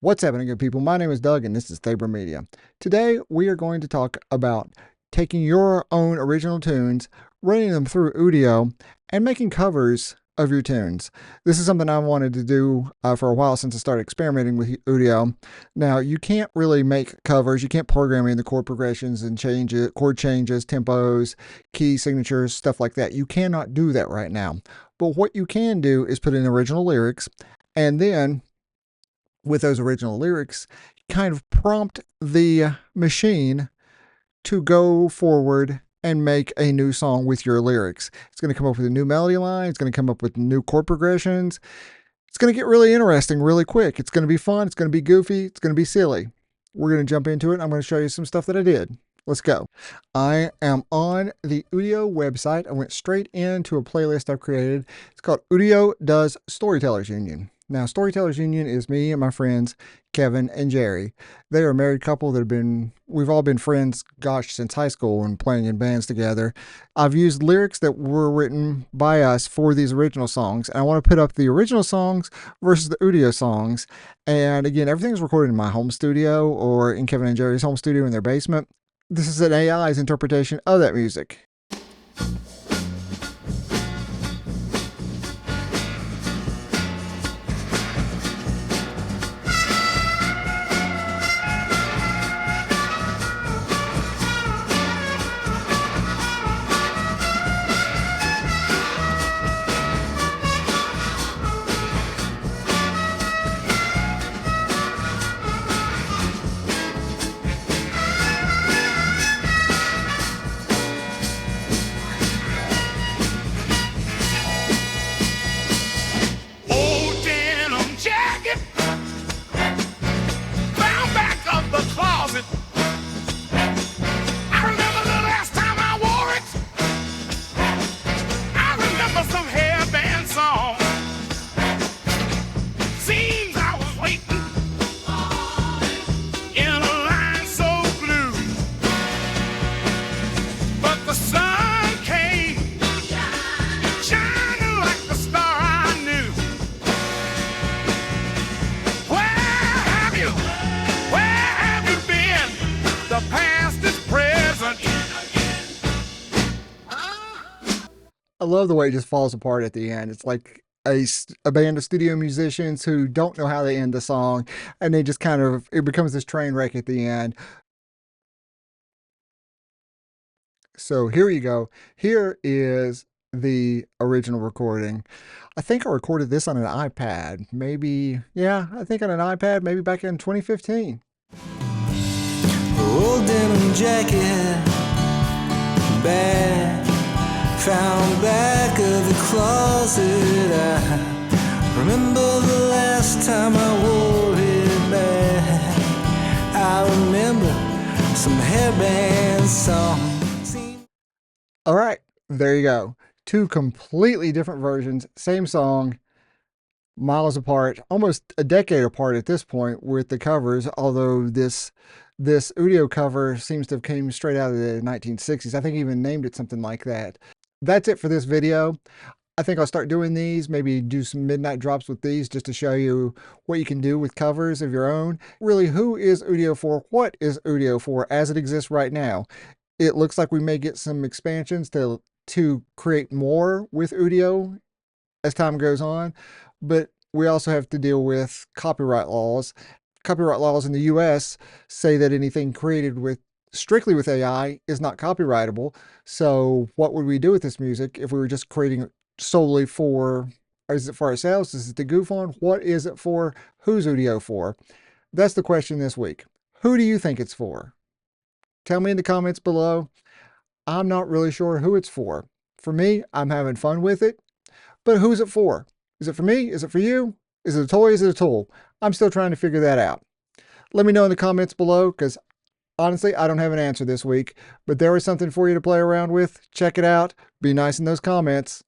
What's happening, good people? My name is Doug, and this is Thabor Media. Today, we are going to talk about taking your own original tunes, running them through Udio, and making covers of your tunes. This is something I've wanted to do for a while since I started experimenting with Udio. Now, you can't really make covers. You can't program in the chord progressions and change it, chord changes, tempos, key signatures, stuff like that. You cannot do that right now. But what you can do is put in original lyrics, and then with those original lyrics, kind of prompt the machine to go forward and make a new song with your lyrics. It's going to come up with a new melody line. It's going to come up with new chord progressions. It's going to get really interesting really quick. It's going to be fun. It's going to be goofy. It's going to be silly. We're going to jump into it. I'm going to show you some stuff that I did. Let's go. I am on the Udio website. I went straight into a playlist I've created. It's called Udio Does Storytellers Union. Now, Storytellers Union is me and my friends, Kevin and Jerry. They are a married couple that we've all been friends, gosh, since high school and playing in bands together. I've used lyrics that were written by us for these original songs. And I want to put up the original songs versus the Udio songs. And again, everything's recorded in my home studio or in Kevin and Jerry's home studio in their basement. This is an AI's interpretation of that music. I love the way it just falls apart at the end. It's like a band of studio musicians who don't know how they end the song, and they just it becomes this train wreck at the end. So here you go. Here is the original recording. I think I recorded this on an iPad. I think on an iPad, maybe back in 2015. Old denim jacket, bag, found back of the closet. I remember the last time I wore it back. I remember some hairband songs. All right, there you go. Two completely different versions, same song, miles apart, almost a decade apart at this point with the covers, although this Udio cover seems to have came straight out of the 1960s. I think he even named it something like that. That's it for this video. I think I'll start doing these, maybe do some midnight drops with these just to show you what you can do with covers of your own. Really, who is Udio for? What is Udio for as it exists right now? It looks like we may get some expansions to create more with Udio as time goes on, but we also have to deal with copyright laws. Copyright laws in the US say that anything created strictly with AI is not copyrightable. So what would we do with this music if we were just creating it solely for, is it for ourselves? Is it to goof on? What is it for? Who's Udio for? That's the question this week. Who do you think it's for? Tell me in the comments below. I'm not really sure who it's for. For me, I'm having fun with it, but who's it for? Is it for me? Is it for you? Is it a toy? Is it a tool? I'm still trying to figure that out. Let me know in the comments below, because honestly, I don't have an answer this week, but there is something for you to play around with. Check it out. Be nice in those comments.